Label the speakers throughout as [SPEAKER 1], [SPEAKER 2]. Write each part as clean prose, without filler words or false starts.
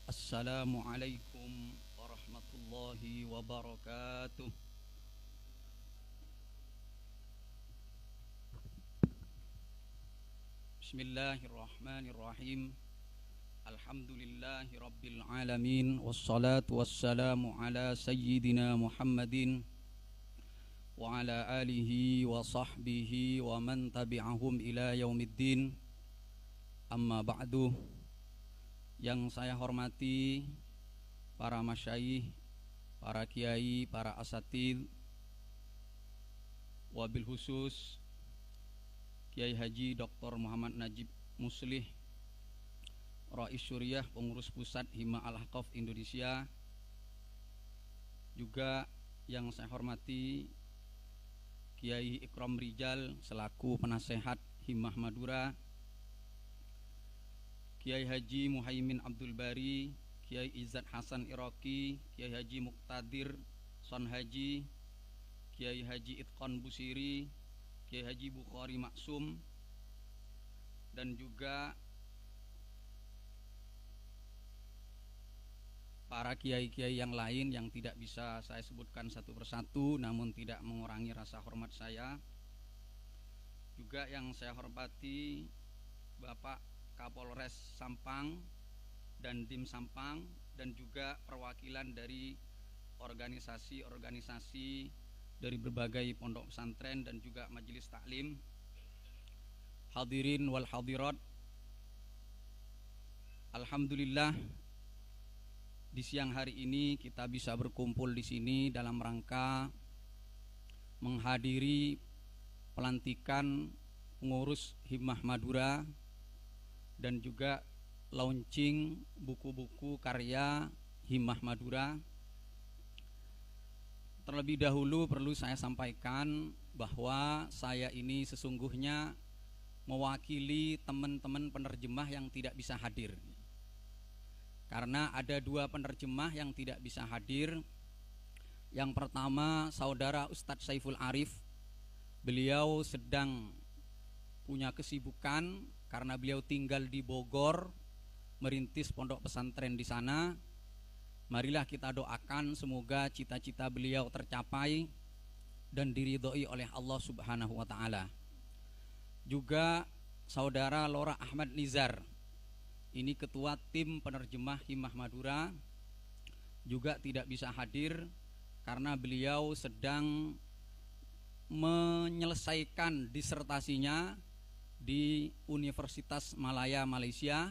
[SPEAKER 1] Assalamualaikum warahmatullahi wabarakatuh. Bismillahirrahmanirrahim. Alhamdulillahi rabbil alamin. Wassalatu wassalamu ala sayyidina Muhammadin wa ala alihi wa sahbihi wa man tabi'ahum ila yaumiddin. Amma ba'du. Yang saya hormati para masyayikh, para kiai, para asatidz, wabil khusus Kiai Haji Dr. Muhammad Najib Muslih, Rais Syuriah, pengurus pusat Hima Al-Ahqaf Indonesia. Juga yang saya hormati Kiai Ikram Rijal selaku penasehat Himah Madura, Kiai Haji Muhaimin Abdul Bari, Kiai Izzat Hasan Iraqi, Kiai Haji Muqtadir Son Haji, Kiai Haji Itqan Busiri, Kiai Haji Bukhari Maksum, dan juga para kiai-kiai yang lain yang tidak bisa saya sebutkan satu persatu, namun tidak mengurangi rasa hormat saya. Juga yang saya hormati Bapak Kapolres Sampang dan Dim Sampang, dan juga perwakilan dari organisasi-organisasi dari berbagai pondok pesantren dan juga majelis taklim. Hadirin wal hadirat, alhamdulillah di siang hari ini kita bisa berkumpul di sini dalam rangka menghadiri pelantikan pengurus Himah Madura dan juga launching buku-buku karya Himah Madura. Terlebih dahulu perlu saya sampaikan bahwa saya ini sesungguhnya mewakili teman-teman penerjemah yang tidak bisa hadir. Karena ada dua penerjemah yang tidak bisa hadir. Yang pertama saudara Ustadz Saiful Arif. Beliau sedang punya kesibukan karena beliau tinggal di Bogor, merintis pondok pesantren di sana. Marilah kita doakan semoga cita-cita beliau tercapai dan diridhoi oleh Allah Subhanahu wa taala. Juga saudara Lora Ahmad Nizar, ini ketua tim penerjemah Himah Madura, juga tidak bisa hadir karena beliau sedang menyelesaikan disertasinya di Universitas Malaya Malaysia.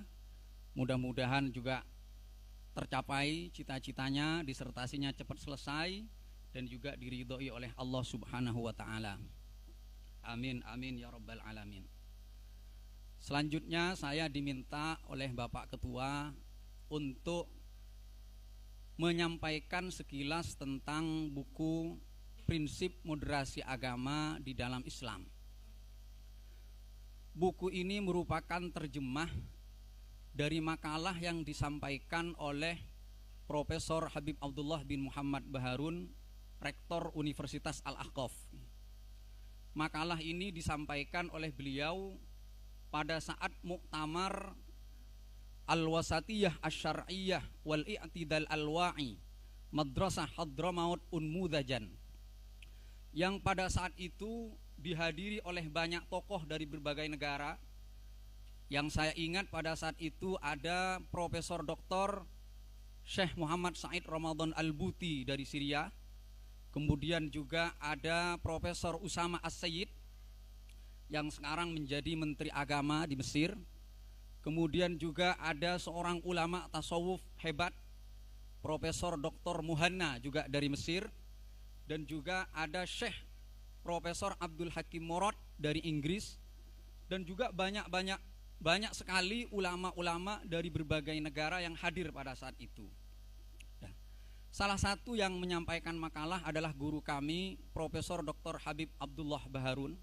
[SPEAKER 1] Mudah-mudahan juga tercapai cita-citanya, disertasinya cepat selesai dan juga diridhoi oleh Allah Subhanahu wa taala. Amin amin ya rabbal alamin. Selanjutnya saya diminta oleh Bapak Ketua untuk menyampaikan sekilas tentang buku Prinsip Moderasi Agama di dalam Islam. Buku ini merupakan terjemah dari makalah yang disampaikan oleh Profesor Habib Abdullah bin Muhammad Baharun, Rektor Universitas Al-Ahqaf. Makalah ini disampaikan oleh beliau pada saat Muktamar Al-Wasatiyah Asy-Syar'iyyah wal I'tidal Al-Wa'i Madrasah Hadramaut Unmudzajan, yang pada saat itu dihadiri oleh banyak tokoh dari berbagai negara. Yang saya ingat pada saat itu ada Profesor Dr. Syekh Muhammad Said Ramadan Al-Buti dari Syria. Kemudian juga ada Profesor Usama As-Sayyid yang sekarang menjadi Menteri Agama di Mesir. Kemudian juga ada seorang ulama tasawuf hebat, Profesor Dr. Muhanna juga dari Mesir. Dan juga ada Syekh Profesor Abdul Hakim Morad dari Inggris. Dan juga banyak sekali ulama-ulama dari berbagai negara yang hadir pada saat itu. Nah, salah satu yang menyampaikan makalah adalah guru kami, Profesor Dr. Habib Abdullah Baharun,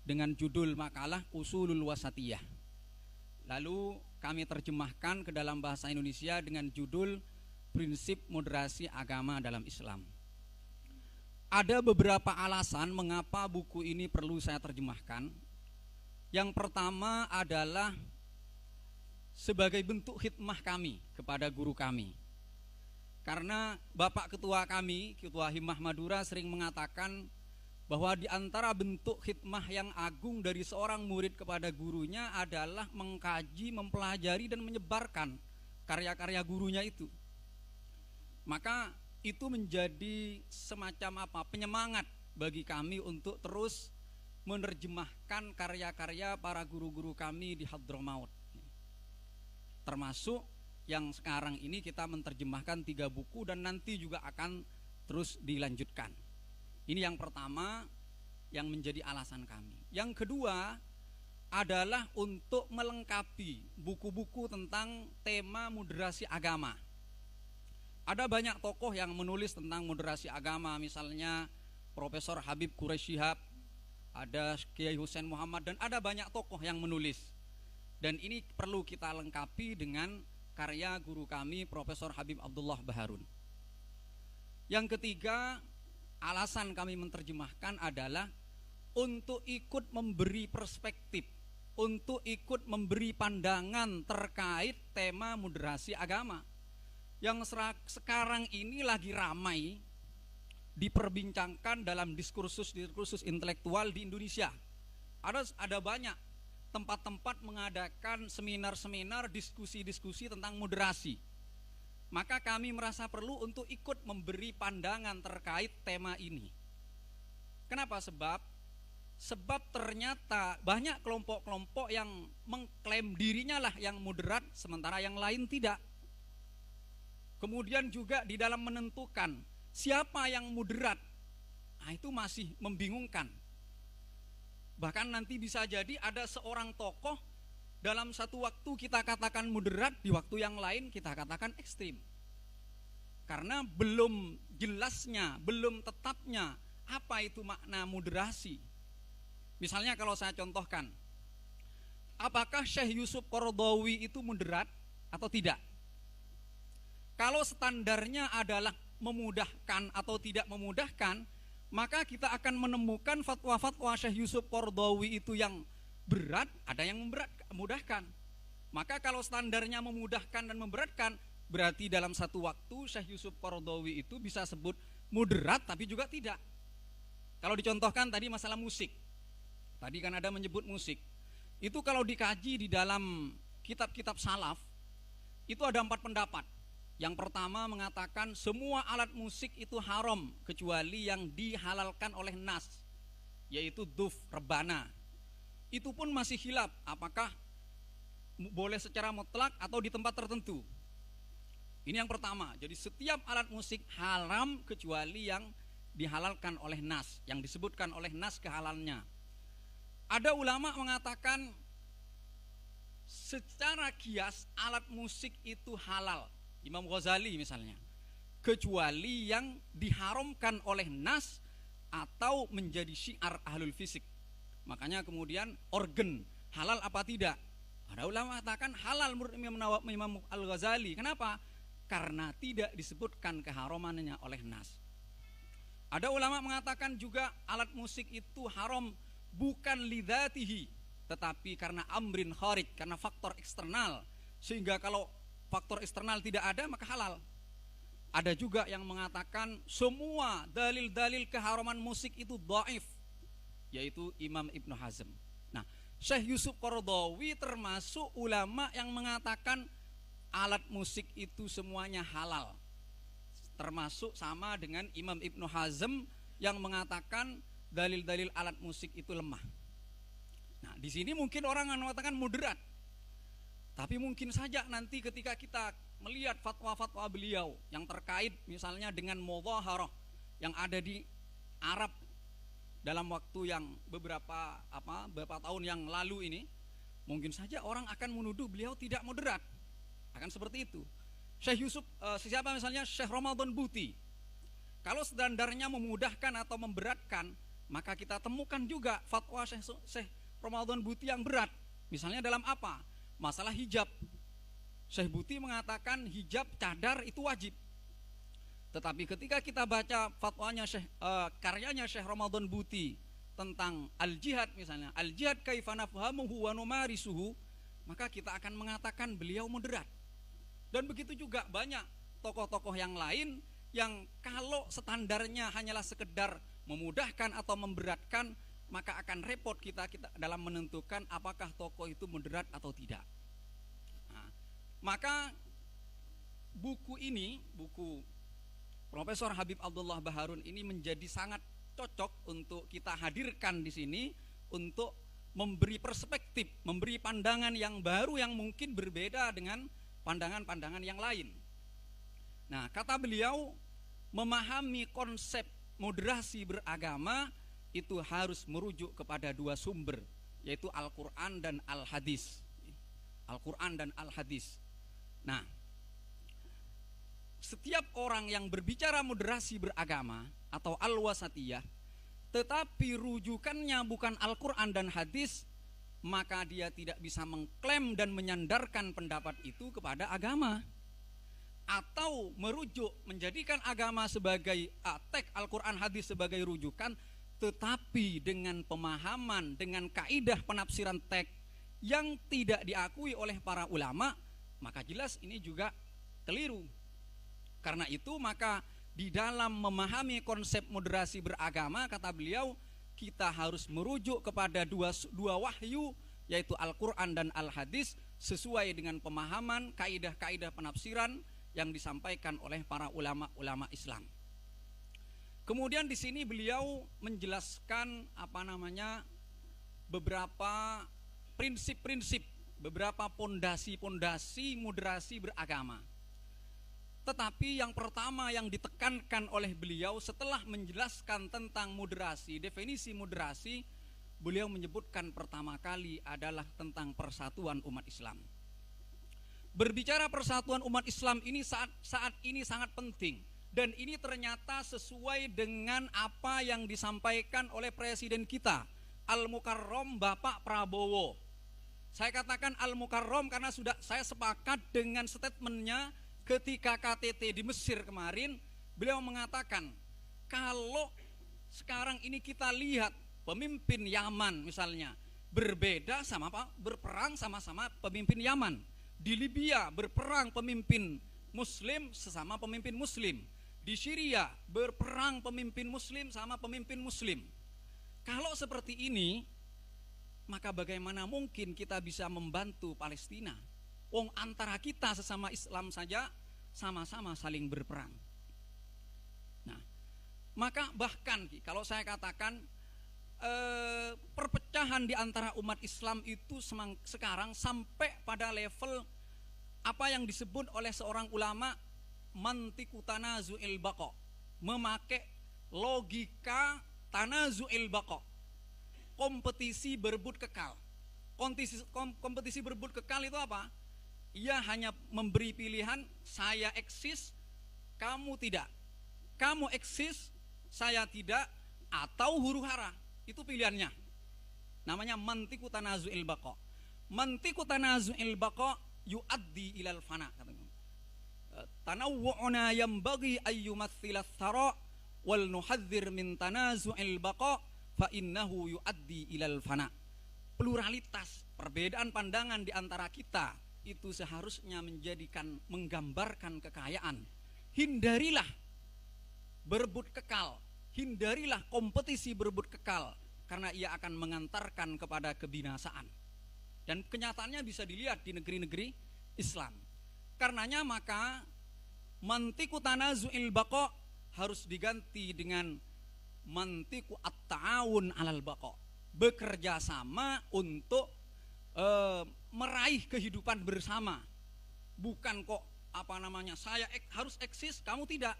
[SPEAKER 1] dengan judul makalah Usulul Wasatiyah. Lalu kami terjemahkan ke dalam bahasa Indonesia dengan judul Prinsip Moderasi Agama dalam Islam. Ada beberapa alasan mengapa buku ini perlu saya terjemahkan. Yang pertama adalah sebagai bentuk khidmah kami kepada guru kami. Karena Bapak Ketua kami, Ketua Himmah Madura sering mengatakan bahwa di antara bentuk khidmah yang agung dari seorang murid kepada gurunya adalah mengkaji, mempelajari dan menyebarkan karya-karya gurunya itu. Maka itu menjadi semacam penyemangat bagi kami untuk terus menerjemahkan karya-karya para guru-guru kami di Hadramaut. Termasuk yang sekarang ini kita menerjemahkan 3 buku dan nanti juga akan terus dilanjutkan. Ini yang pertama yang menjadi alasan kami. Yang kedua adalah untuk melengkapi buku-buku tentang tema moderasi agama. Ada banyak tokoh yang menulis tentang moderasi agama, misalnya Profesor Habib Quraish Shihab, ada Kiai Hussein Muhammad, dan ada banyak tokoh yang menulis. Dan ini perlu kita lengkapi dengan karya guru kami Profesor Habib Abdullah Baharun. Yang ketiga, alasan kami menerjemahkan adalah untuk ikut memberi perspektif, untuk ikut memberi pandangan terkait tema moderasi agama yang sekarang ini lagi ramai diperbincangkan dalam diskursus intelektual di Indonesia. Ada banyak tempat-tempat mengadakan seminar-seminar, diskusi-diskusi tentang moderasi. Maka kami merasa perlu untuk ikut memberi pandangan terkait tema ini. Kenapa? Sebab ternyata banyak kelompok-kelompok yang mengklaim dirinya lah yang moderat, sementara yang lain tidak. Kemudian juga di dalam menentukan siapa yang moderat, itu masih membingungkan. Bahkan nanti bisa jadi ada seorang tokoh dalam satu waktu kita katakan moderat, di waktu yang lain kita katakan ekstrim. Karena belum jelasnya, belum tetapnya apa itu makna moderasi. Misalnya kalau saya contohkan, apakah Syekh Yusuf Qaradawi itu moderat atau tidak? Kalau standarnya adalah memudahkan atau tidak memudahkan, maka kita akan menemukan fatwa-fatwa Syekh Yusuf Qaradawi itu yang berat, ada yang memudahkan. Maka kalau standarnya memudahkan dan memberatkan, berarti dalam satu waktu Syekh Yusuf Qaradawi itu bisa sebut moderat tapi juga tidak. Kalau dicontohkan tadi masalah musik, tadi kan ada menyebut musik, itu kalau dikaji di dalam kitab-kitab salaf, itu ada 4 pendapat. Yang pertama mengatakan semua alat musik itu haram kecuali yang dihalalkan oleh nas, yaitu duf, rebana. Itu pun masih khilaf apakah boleh secara mutlak atau di tempat tertentu. Ini yang pertama. Jadi setiap alat musik haram kecuali yang dihalalkan oleh nas, yang disebutkan oleh nas kehalalnya. Ada ulama mengatakan secara kias alat musik itu halal, Imam Ghazali misalnya, kecuali yang diharamkan oleh nas atau menjadi syiar ahlul fisik. Makanya kemudian organ halal apa tidak? Ada ulama mengatakan halal menurut Imam Al-Ghazali. Kenapa? Karena tidak disebutkan keharamannya oleh nas. Ada ulama mengatakan juga alat musik itu haram bukan lidzatihi, tetapi karena amrin kharij, karena faktor eksternal, sehingga kalau faktor eksternal tidak ada maka halal. Ada juga yang mengatakan semua dalil-dalil keharaman musik itu dhaif, yaitu Imam Ibnu Hazm. Nah, Syekh Yusuf Qaradawi termasuk ulama yang mengatakan alat musik itu semuanya halal, termasuk sama dengan Imam Ibnu Hazm yang mengatakan dalil-dalil alat musik itu lemah. Nah, di sini mungkin orang mengatakan moderat, tapi mungkin saja nanti ketika kita melihat fatwa-fatwa beliau yang terkait misalnya dengan mudhaharah yang ada di Arab dalam waktu yang beberapa tahun yang lalu ini, mungkin saja orang akan menuduh beliau tidak moderat. Akan seperti itu. Syekh Yusuf, siapa misalnya Syekh Ramadan Buti, kalau standarnya memudahkan atau memberatkan, maka kita temukan juga fatwa Syekh Ramadan Buti yang berat. Misalnya dalam apa? Masalah hijab. Syekh Buti mengatakan hijab cadar itu wajib. Tetapi ketika kita baca fatwanya karyanya Syekh Ramadan Buti tentang al-jihad misalnya, al-jihad kaifa nafhamuhu wa numarisuhu, maka kita akan mengatakan beliau moderat. Dan begitu juga banyak tokoh-tokoh yang lain yang kalau standarnya hanyalah sekedar memudahkan atau memberatkan, maka akan repot kita dalam menentukan apakah tokoh itu moderat atau tidak. Nah, maka buku Profesor Habib Abdullah Baharun ini menjadi sangat cocok untuk kita hadirkan di sini untuk memberi perspektif, memberi pandangan yang baru yang mungkin berbeda dengan pandangan-pandangan yang lain. Nah, kata beliau, memahami konsep moderasi beragama itu harus merujuk kepada dua sumber, yaitu Al-Quran dan Al-Hadis. Al-Quran dan Al-Hadis. Nah, setiap orang yang berbicara moderasi beragama atau al-wasatiyah, tetapi rujukannya bukan Al-Quran dan Hadis, maka dia tidak bisa mengklaim dan menyandarkan pendapat itu kepada agama. Atau merujuk, menjadikan agama sebagai teks Al-Quran Hadis sebagai rujukan, tetapi dengan pemahaman, dengan kaidah penafsiran teks yang tidak diakui oleh para ulama, maka jelas ini juga keliru. Karena itu maka di dalam memahami konsep moderasi beragama, kata beliau, kita harus merujuk kepada dua wahyu, yaitu Al-Quran dan Al-Hadis, sesuai dengan pemahaman kaidah-kaidah penafsiran yang disampaikan oleh para ulama-ulama Islam. Kemudian di sini beliau menjelaskan beberapa prinsip-prinsip, beberapa pondasi-pondasi moderasi beragama. Tetapi yang pertama yang ditekankan oleh beliau setelah menjelaskan tentang moderasi, definisi moderasi, beliau menyebutkan pertama kali adalah tentang persatuan umat Islam. Berbicara persatuan umat Islam ini saat ini sangat penting, dan ini ternyata sesuai dengan apa yang disampaikan oleh Presiden kita, Al-Mukarrom Bapak Prabowo. Saya katakan Al-Mukarrom karena sudah saya sepakat dengan statementnya ketika KTT di Mesir kemarin. Beliau mengatakan, kalau sekarang ini kita lihat pemimpin Yaman misalnya berbeda berperang sama-sama pemimpin Yaman. Di Libya berperang pemimpin Muslim sesama pemimpin Muslim. Di Syria berperang pemimpin Muslim sama pemimpin Muslim. Kalau seperti ini, maka bagaimana mungkin kita bisa membantu Palestina? Wong antara kita sesama Islam saja sama-sama saling berperang. Nah, maka bahkan kalau saya katakan perpecahan di antara umat Islam itu sekarang sampai pada level apa yang disebut oleh seorang ulama mantiku tanazu'il baqa, memakai logika tanazu'il baqa, kompetisi berebut kekal. Kompetisi berebut kekal itu apa? Ia hanya memberi pilihan, saya eksis, kamu tidak. Kamu eksis, saya tidak, atau huru hara. Itu pilihannya. Namanya mantiku tanazu'il baqa. Mantiku tanazu'il baqa yuaddi ilal fana. Tanawwu'una yambaghi ayyumathila thara wal nuhadzir min tanazu'il baqa fa innahu yuaddi ilal fana. Pluralitas, perbedaan pandangan di antara kita itu seharusnya menggambarkan kekayaan. Hindarilah berebut kekal, hindarilah kompetisi berebut kekal, karena ia akan mengantarkan kepada kebinasaan. Dan kenyataannya bisa dilihat di negeri-negeri Islam. Karenanya maka mantiku tanazu'il baqa harus diganti dengan mantiku at-ta'awun 'alal baqa. Bekerja sama untuk meraih kehidupan bersama. Bukan kok saya harus eksis, kamu tidak.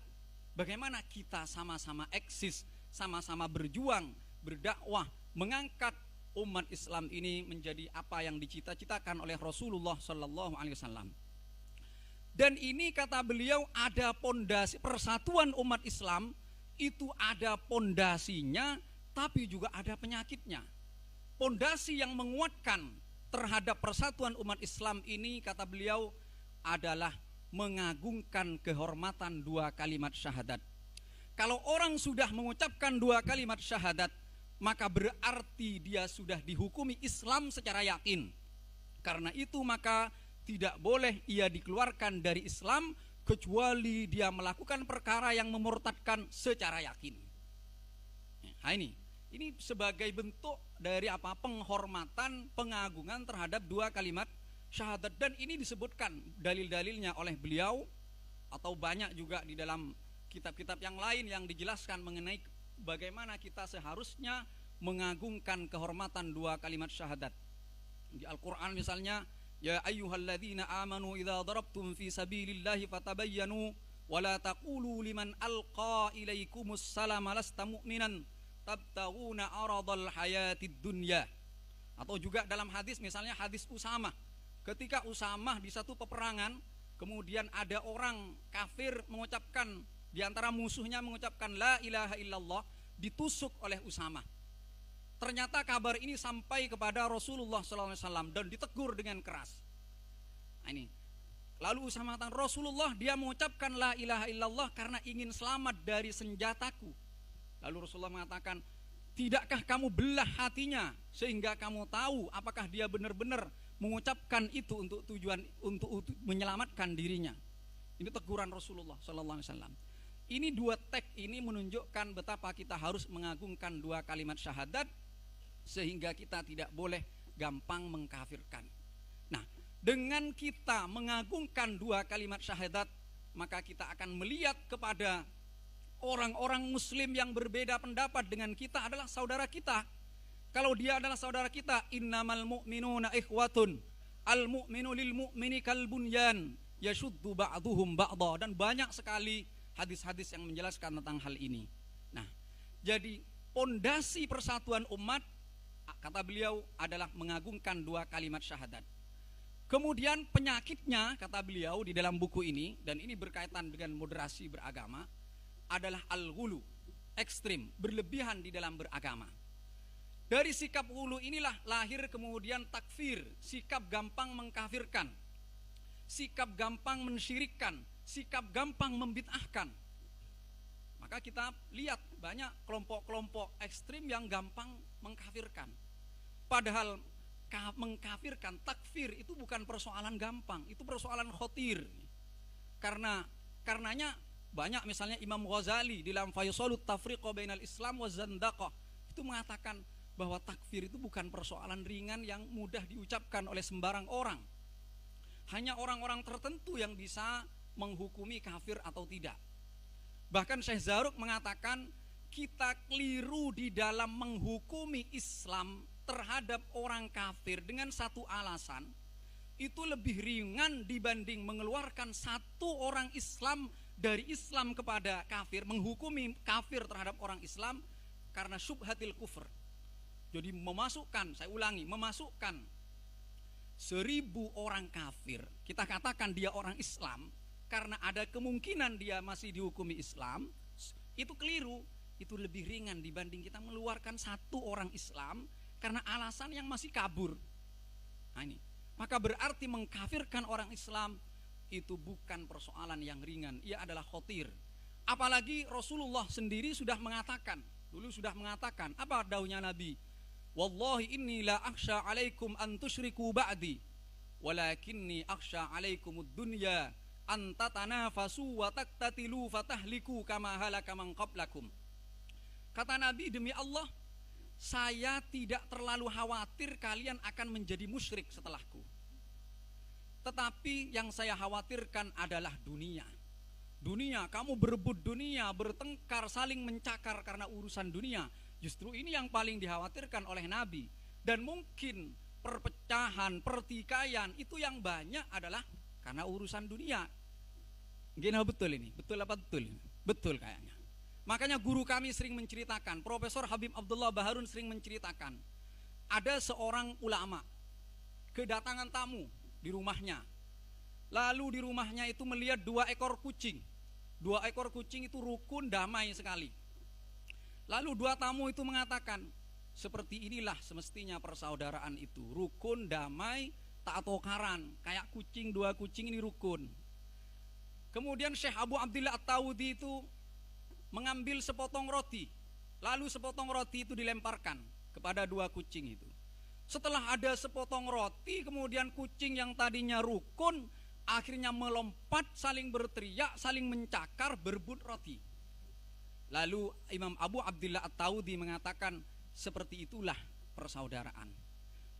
[SPEAKER 1] Bagaimana kita sama-sama eksis, sama-sama berjuang, berdakwah, mengangkat umat Islam ini menjadi apa yang dicita-citakan oleh Rasulullah Sallallahu Alaihi Wasallam. Dan ini kata beliau ada pondasi persatuan umat Islam itu ada pondasinya, tapi juga ada penyakitnya. Pondasi yang menguatkan terhadap persatuan umat Islam ini kata beliau adalah mengagungkan kehormatan dua kalimat syahadat. Kalau orang sudah mengucapkan dua kalimat syahadat, maka berarti dia sudah dihukumi Islam secara yakin. Karena itu maka tidak boleh ia dikeluarkan dari Islam kecuali dia melakukan perkara yang memurtadkan secara yakin. Nah ini sebagai bentuk dari apa? Penghormatan, pengagungan terhadap dua kalimat syahadat, dan ini disebutkan dalil-dalilnya oleh beliau atau banyak juga di dalam kitab-kitab yang lain yang dijelaskan mengenai bagaimana kita seharusnya mengagungkan kehormatan dua kalimat syahadat. Di Al-Quran misalnya, ya ayyuhalladzina amanu idza darabtum fi sabilillahi fatabayyanu wa la taqulu liman alqa ilaikumus salama lasta mu'minan tabtaghuna aradal hayatid dunya. Atau juga dalam hadis, misalnya hadis Usamah, ketika Usamah di satu peperangan, kemudian ada orang kafir mengucapkan, di antara musuhnya mengucapkan la ilaha illallah, ditusuk oleh Usamah. Ternyata kabar ini sampai kepada Rasulullah SAW dan ditegur dengan keras. Nah ini, lalu Usamah mengatakan, Rasulullah, dia mengucapkan la ilaha illallah karena ingin selamat dari senjataku. Lalu Rasulullah mengatakan, tidakkah kamu belah hatinya sehingga kamu tahu apakah dia benar-benar mengucapkan itu untuk tujuan untuk menyelamatkan dirinya. Ini teguran Rasulullah SAW. Ini dua teks ini menunjukkan betapa kita harus mengagungkan dua kalimat syahadat, sehingga kita tidak boleh gampang mengkafirkan. Nah, dengan kita mengagungkan dua kalimat syahadat, maka kita akan melihat kepada orang-orang muslim yang berbeda pendapat dengan kita adalah saudara kita. Kalau dia adalah saudara kita, innamal mu'minuna ikhwatun, al mu'minu lil mu'mini kal bunyan yashuddu ba'duhum ba'dha, dan banyak sekali hadis-hadis yang menjelaskan tentang hal ini. Nah, jadi pondasi persatuan umat, kata beliau, adalah mengagungkan dua kalimat syahadat. Kemudian penyakitnya, kata beliau di dalam buku ini, dan ini berkaitan dengan moderasi beragama, adalah al-ghulu, ekstrim, berlebihan di dalam beragama. Dari sikap ghulu inilah lahir kemudian takfir, sikap gampang mengkafirkan, sikap gampang mensyirikkan, sikap gampang membid'ahkan. Maka kita lihat banyak kelompok-kelompok ekstrim yang gampang mengkafirkan. Padahal mengkafirkan, takfir itu bukan persoalan gampang, itu persoalan khotir. Karenanya banyak, misalnya Imam Ghazali di dalam Faisalut Tafriqa bainal Islam wa Zandaqah itu mengatakan bahwa takfir itu bukan persoalan ringan yang mudah diucapkan oleh sembarang orang. Hanya orang-orang tertentu yang bisa menghukumi kafir atau tidak. Bahkan Syekh Zarruq mengatakan kita keliru di dalam menghukumi Islam terhadap orang kafir dengan satu alasan, itu lebih ringan dibanding mengeluarkan satu orang Islam dari Islam kepada kafir, menghukumi kafir terhadap orang Islam karena syubhatil kufur. Jadi memasukkan, saya ulangi, memasukkan 1000 orang kafir, kita katakan dia orang Islam, karena ada kemungkinan dia masih dihukumi Islam, itu keliru. Itu lebih ringan dibanding kita mengeluarkan satu orang Islam karena alasan yang masih kabur. Nah ini, maka berarti mengkafirkan orang Islam itu bukan persoalan yang ringan, ia adalah khotir. Apalagi Rasulullah sendiri sudah mengatakan, apa dauhnya Nabi? Wallahi inni la akhsha alaikum an tusyriku ba'di walakinni akhsha alaikumud dunya an tatanafasu wa taktatilu fatahliku kama halaka man qablakum. Kata Nabi, demi Allah, saya tidak terlalu khawatir kalian akan menjadi musyrik setelahku. Tetapi yang saya khawatirkan adalah dunia. Dunia, kamu berebut dunia, bertengkar, saling mencakar karena urusan dunia. Justru ini yang paling dikhawatirkan oleh Nabi. Dan mungkin perpecahan, pertikaian itu yang banyak adalah karena urusan dunia. Gimana betul ini? Betul apa betul? Betul kayaknya. Makanya guru kami sering menceritakan, Profesor Habib Abdullah Baharun sering menceritakan, ada seorang ulama kedatangan tamu di rumahnya. Lalu di rumahnya itu melihat 2 ekor kucing. 2 ekor kucing itu rukun, damai sekali. Lalu 2 tamu itu mengatakan, seperti inilah semestinya persaudaraan itu, rukun, damai, tak tokaran, kayak kucing, 2 kucing ini rukun. Kemudian Syekh Abu Abdillah At-Tawudi itu mengambil sepotong roti, lalu sepotong roti itu dilemparkan kepada 2 kucing itu. Setelah ada sepotong roti, kemudian kucing yang tadinya rukun akhirnya melompat, saling berteriak, saling mencakar, berebut roti. Lalu Imam Abu Abdillah At-Taudi mengatakan, seperti itulah persaudaraan.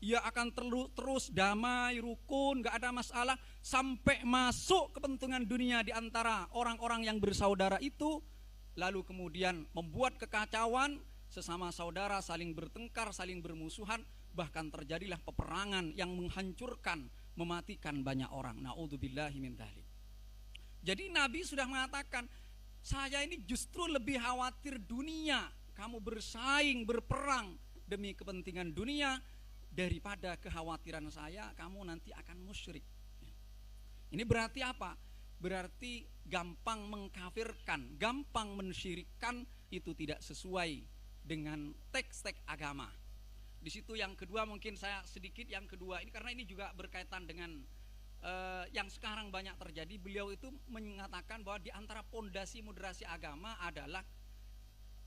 [SPEAKER 1] Ia akan terus damai, rukun, gak ada masalah, sampai masuk kepentingan dunia di antara orang-orang yang bersaudara itu. Lalu kemudian membuat kekacauan, sesama saudara saling bertengkar, saling bermusuhan, bahkan terjadilah peperangan yang menghancurkan, mematikan banyak orang. Na'udzubillahi min dzalik. Jadi Nabi sudah mengatakan, saya ini justru lebih khawatir dunia, kamu bersaing, berperang demi kepentingan dunia, daripada kekhawatiran saya kamu nanti akan musyrik. Ini berarti apa? Berarti gampang mengkafirkan, gampang mensyirikkan, itu tidak sesuai dengan teks-teks agama. Di situ yang kedua, mungkin saya sedikit yang kedua ini, karena ini juga berkaitan dengan yang sekarang banyak terjadi. Beliau itu mengatakan bahwa di antara pondasi moderasi agama adalah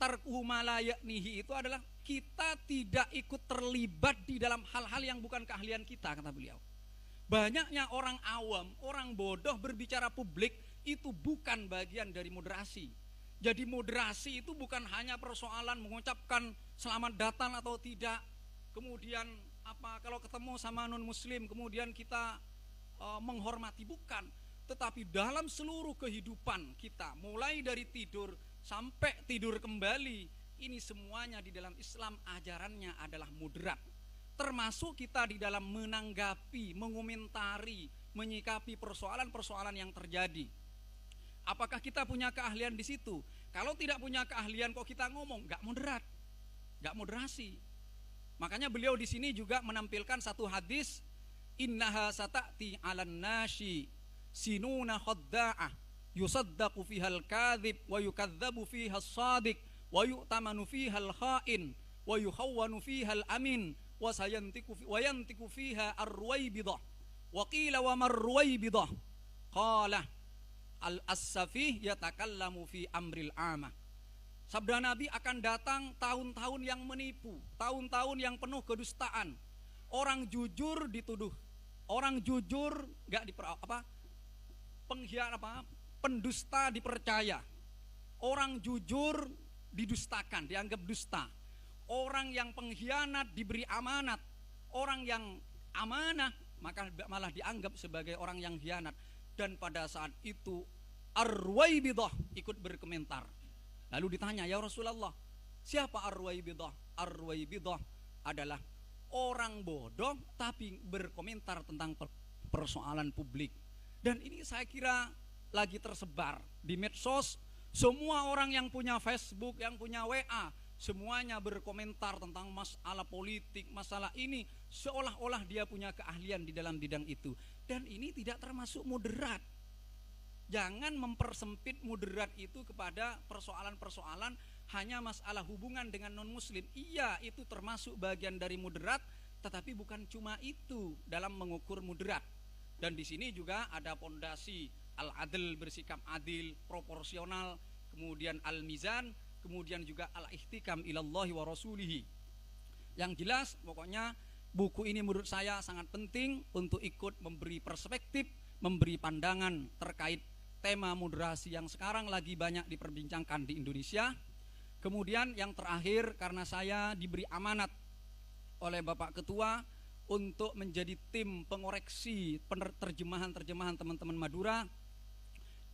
[SPEAKER 1] tarkuhu ma la ya'nihi, itu adalah kita tidak ikut terlibat di dalam hal-hal yang bukan keahlian kita, kata beliau. Banyaknya orang awam, orang bodoh berbicara publik, itu bukan bagian dari moderasi. Jadi moderasi itu bukan hanya persoalan mengucapkan selamat datang atau tidak, kemudian apa kalau ketemu sama non muslim kemudian kita menghormati, bukan. Tetapi dalam seluruh kehidupan kita, mulai dari tidur sampai tidur kembali, ini semuanya di dalam Islam ajarannya adalah moderat. Termasuk kita di dalam menanggapi, mengomentari, menyikapi persoalan-persoalan yang terjadi. Apakah kita punya keahlian di situ? Kalau tidak punya keahlian kok kita ngomong, gak moderat, gak moderasi. Makanya beliau di sini juga menampilkan satu hadis, innaha sata'ti 'alan nasi sinuna khadda'ah yusaddaqu fihal kadhib wa yukadzabu fihal shadiq wa yu'tamanu fihal kha'in wa yukhawwanu fihal amin wa yantiku fiha ar-ruwaybidah wa qila wa mar-ruwaybidah qala al-as-safih yatakallamu fi amril amah. Sabda Nabi, akan datang tahun-tahun yang menipu, tahun-tahun yang penuh kedustaan. Orang jujur dituduh, orang jujur enggak pendusta dipercaya. Orang jujur didustakan, dianggap dusta. Orang yang pengkhianat diberi amanat. Orang yang amanah maka malah dianggap sebagai orang yang khianat. Dan pada saat itu Ar-Ruwaybidah ikut berkomentar. Lalu ditanya, ya Rasulullah, siapa Ar-Ruwaybidah? Ar-Ruwaybidah adalah orang bodoh tapi berkomentar tentang persoalan publik. Dan ini saya kira lagi tersebar di medsos. Semua orang yang punya Facebook, yang punya WA, semuanya berkomentar tentang masalah politik, masalah ini, seolah-olah dia punya keahlian di dalam bidang itu. Dan ini tidak termasuk moderat. Jangan mempersempit moderat itu kepada persoalan-persoalan hanya masalah hubungan dengan non-muslim. Iya, itu termasuk bagian dari moderat, tetapi bukan cuma itu dalam mengukur moderat. Dan di sini juga ada pondasi al-adl, bersikap adil, proporsional, kemudian al-mizan, kemudian juga al-ihtikam ilallahi wa rasulihi. Yang jelas pokoknya buku ini menurut saya sangat penting untuk ikut memberi perspektif, memberi pandangan terkait tema moderasi yang sekarang lagi banyak diperbincangkan di Indonesia. Kemudian yang terakhir, karena saya diberi amanat oleh Bapak Ketua untuk menjadi tim pengoreksi terjemahan-terjemahan teman-teman Madura,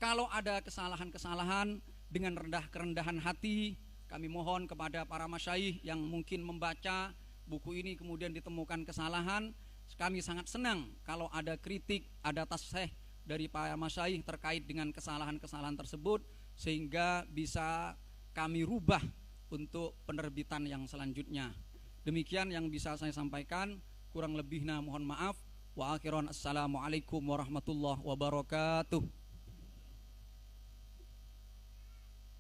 [SPEAKER 1] kalau ada kesalahan-kesalahan dengan kerendahan hati, kami mohon kepada para masyaikh yang mungkin membaca buku ini kemudian ditemukan kesalahan. Kami sangat senang kalau ada kritik, ada tasihih dari para masyaikh terkait dengan kesalahan-kesalahan tersebut, sehingga bisa kami rubah untuk penerbitan yang selanjutnya. Demikian yang bisa saya sampaikan, kurang lebihnya mohon maaf. Wa akhiran assalamualaikum warahmatullahi wabarakatuh.